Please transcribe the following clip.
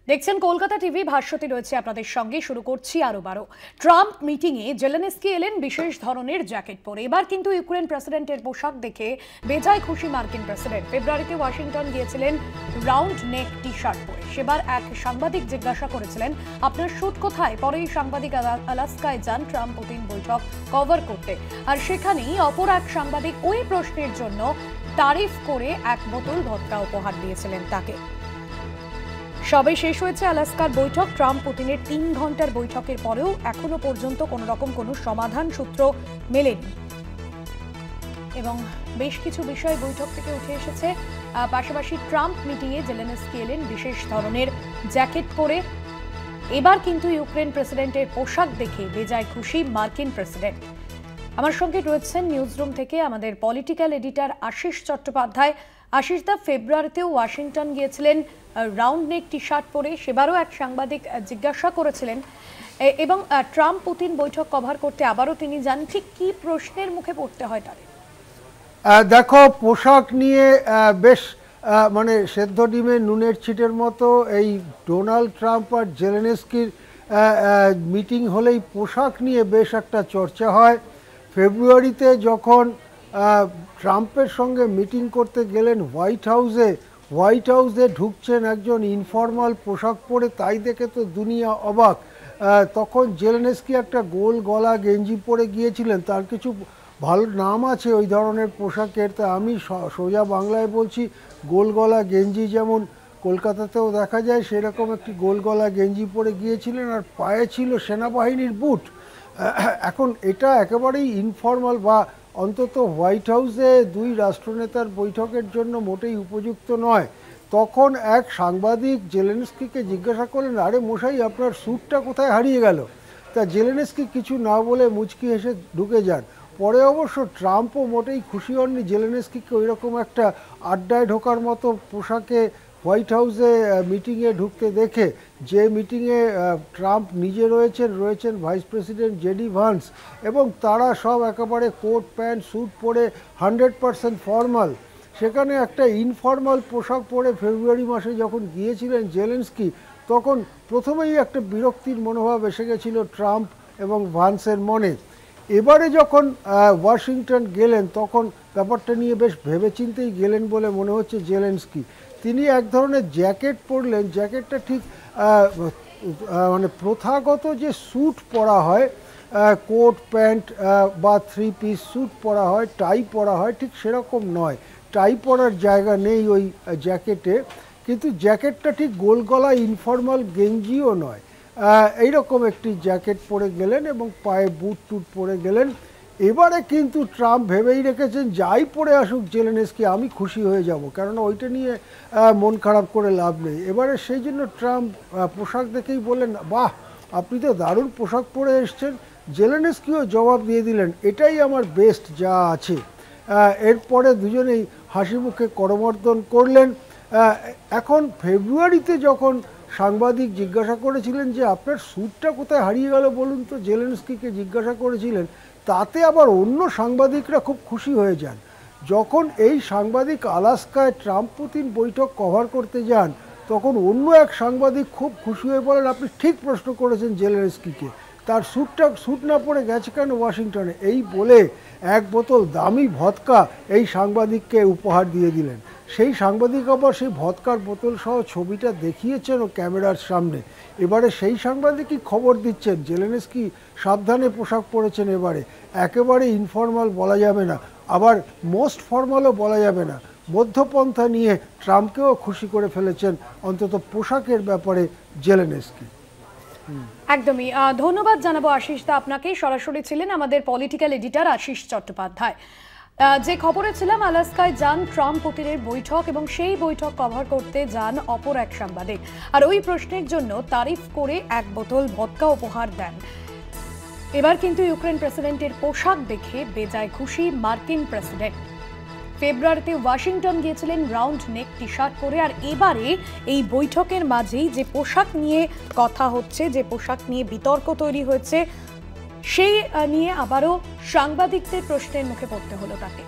দেখছেন কলকাতা টিভি। ভাষ্যটি রয়েছে আপনাদের সঙ্গে। শুরু করছি আরো 12। ট্রাম্প মিটিংয়ে জেলেনস্কি এলেন বিশেষ ধরনের জ্যাকেট পরে। এবার কিন্তু ইউক্রেন প্রেসিডেন্টের পোশাক দেখে বেজায় খুশি মার্কিন প্রেসিডেন্ট। ফেব্রুয়ারিতে ওয়াশিংটন গিয়েছিলেন রাউন্ড নেক টি শার্ট পরে। সেবার এক সাংবাদিক জিজ্ঞাসা করেছিলেন, আপনার শুট কোথায়? পরেই সাংবাদিক আলাস্কায় যান ট্রাম্প পুতিন বৈঠক কভার করতে। আর সেখানেই অপর এক সাংবাদিক ওই প্রশ্নের জন্য তারিফ করে এক বোতল ভদকা উপহার দিয়েছিলেন তাকে। সবে শেষ হয়েছে আলাস্কার বৈঠক। ট্রাম্প পুতিনের 3 ঘন্টার বৈঠকের পরেও এখনো পর্যন্ত কোনো সমাধান সূত্র মেলেনি এবং বেশ কিছু বিষয় বৈঠক থেকে উঠে এসেছে। পাশাপাশি ট্রাম্প মিটিংয়ে জেলেনস্কি এলেন বিশেষ ধরনের জ্যাকেট পরে। এবার কিন্তু ইউক্রেন প্রেসিডেন্টের পোশাক দেখে বেজায় খুশি মার্কিন প্রেসিডেন্ট। আমার সঙ্গে রয়েছেন নিউজরুম থেকে আমাদের পলিটিক্যাল এডিটর আশিস চট্টোপাধ্যায়। আশিস দা, ফেব্রুয়ারিতেও ওয়াশিংটন গিয়েছিলেন রাউন্ড নেক টি শার্ট পরে। সেবারও এক সাংবাদিক জিজ্ঞাসা করেছিলেন এবং ট্রাম্প পুতিন বৈঠক কভার করতে আবারও তিনি যান। ঠিক কি প্রশ্নের মুখে পড়তে হয় তাদের? দেখো, পোশাক নিয়ে বেশ মানে সেদ্ধ ডিমে নুনের ছিটের মতো এই ডোনাল্ড ট্রাম্প আর জেলেনস্কির মিটিং হলেই পোশাক নিয়ে বেশ একটা চর্চা হয়। ফেব্রুয়ারিতে যখন ট্রাম্পের সঙ্গে মিটিং করতে গেলেন হোয়াইট হাউসে ঢুকছেন একজন ইনফর্মাল পোশাক পরে, তাই দেখে তো দুনিয়া অবাক। তখন জেলেনস্কি একটা গোল গলা গেঞ্জি পরে গিয়েছিলেন। তার কিছু ভালো নাম আছে ওই ধরনের পোশাকের, তা আমি সোজা বাংলায় বলছি, গোল গলা গেঞ্জি যেমন কলকাতাতেও দেখা যায় সেরকম একটি গোল গলা গেঞ্জি পরে গিয়েছিলেন, আর পায়ে ছিল সেনাবাহিনীর বুট। এখন এটা একেবারেই ইনফর্মাল বা অন্তত হোয়াইট হাউসে দুই রাষ্ট্রনেতার বৈঠকের জন্য মোটেই উপযুক্ত নয়। তখন এক সাংবাদিক জেলেনস্কিকে জিজ্ঞাসা করলেন, আরে মশাই, আপনার স্যুটটা কোথায় হারিয়ে গেল? তা জেলেনস্কি কিছু না বলে মুচকি হেসে ঢুকে যান। পরে অবশ্য ট্রাম্পও মোটেই খুশি হননি জেলেনস্কিকে ওই রকম একটা আড্ডায় ঢোকার মতো পোশাকে হোয়াইট হাউসে মিটিংয়ে ঢুকতে দেখে। যে মিটিংয়ে ট্রাম্প নিজে রয়েছেন ভাইস প্রেসিডেন্ট জেডি ভান্স, এবং তারা সব একেবারে কোট প্যান্ট স্যুট পরে 100% ফর্মাল। সেখানে একটা ইনফর্মাল পোশাক পরে ফেব্রুয়ারি মাসে যখন গিয়েছিলেন জেলেনস্কি, তখন প্রথমেই একটা বিরক্তির মনোভাব এসে গেছিল ট্রাম্প এবং ভান্সের মনে। এবারে যখন ওয়াশিংটন গেলেন তখন ব্যাপারটা নিয়ে বেশ ভেবেচিন্তেই গেলেন বলে মনে হচ্ছে জেলেনস্কি। তিনি এক ধরনের জ্যাকেট পরলেন। জ্যাকেটটা ঠিক মানে প্রথাগত যে স্যুট পরা হয়, কোট প্যান্ট বা 3 পিস স্যুট পরা হয়, টাই পরা হয়, ঠিক সেরকম নয়। টাই পরার জায়গা নেই ওই জ্যাকেটে, কিন্তু জ্যাকেটটা ঠিক গোল গলা ইনফর্মাল গেঞ্জিও নয়। এইরকম একটি জ্যাকেট পরে গেলেন এবং পায়ে বুট টুট পরে গেলেন। এবারে কিন্তু ট্রাম্প ভেবেই রেখেছেন, যাই পরে আসুক জেলেনস্কি, আমি খুশি হয়ে যাব, কেননা ওইটা নিয়ে মন খারাপ করে লাভ নেই। এবারে সেই জন্য ট্রাম্প পোশাক দেখেই বললেন, বাহ, আপনি তো দারুণ পোশাক পরে এসছেন। জেলেনস্কিও জবাব দিয়ে দিলেন, এটাই আমার বেস্ট যা আছে। এরপরে দুজনেই হাসি মুখে করমর্দন করলেন। এখন ফেব্রুয়ারিতে যখন সাংবাদিক জিজ্ঞাসা করেছিলেন যে আপনার স্যুটটা কোথায় হারিয়ে গেল বলুন তো, জেলেনস্কিকে জিজ্ঞাসা করেছিলেন, তাতে আবার অন্য সাংবাদিকরা খুব খুশি হয়ে যান। যখন এই সাংবাদিক আলাস্কায় ট্রাম্প পুতিন বৈঠক কভার করতে যান, তখন অন্য এক সাংবাদিক খুব খুশি হয়ে বলেন, আপনি ঠিক প্রশ্ন করেছেন জেলেনস্কিকে, তার স্যুট না পরে গেছে কেন ওয়াশিংটনে? এই বলে এক বোতল দামি ভদকা এই সাংবাদিককে উপহার দিয়ে দিলেন। সেই সাংবাদিক আবার সেই ভদকার বোতল সহ ছবিটা দেখিয়েছেন ও ক্যামেরার সামনে। এবারে সেই সাংবাদিকই খবর দিচ্ছেন জেলেনস্কি সাবধানে পোশাক পরেছেন। এবারে একেবারে ইনফর্মাল বলা যাবে না, আবার মোস্ট ফর্মালও বলা যাবে না, মধ্যপন্থা নিয়ে ট্রাম্পকেও খুশি করে ফেলেছেন অন্তত পোশাকের ব্যাপারে জেলেনস্কি। একদমই ধন্যবাদ জানাবো আশিস দা আপনাকে। সরাসরি ছিলেন আমাদের পলিটিক্যাল এডিটর আশিস চট্টোপাধ্যায়। যে খবরে ছিলাম, আলাস্কায় যান ট্রাম্প পুতিনের বৈঠক এবং সেই বৈঠক কভার করতে যান অপর এক সাংবাদিক, আর ওই প্রশ্নের জন্য তারিফ করে এক বোতল ভদকা উপহার দেন। এবার কিন্তু ইউক্রেন প্রেসিডেন্টের পোশাক দেখে বেজায় খুশি মার্কিন প্রেসিডেন্ট। ফেব্রুয়ারিতে ওয়াশিংটন গিয়েছিলেন রাউন্ড নেক টি শার্ট পরে, আর এবারে এই বৈঠকের মাঝেই যে পোশাক নিয়ে কথা হচ্ছে, যে পোশাক নিয়ে বিতর্ক তৈরি হয়েছে, সেই নিয়ে আবারও সাংবাদিকদের প্রশ্নের মুখে পড়তে হলো তাকে।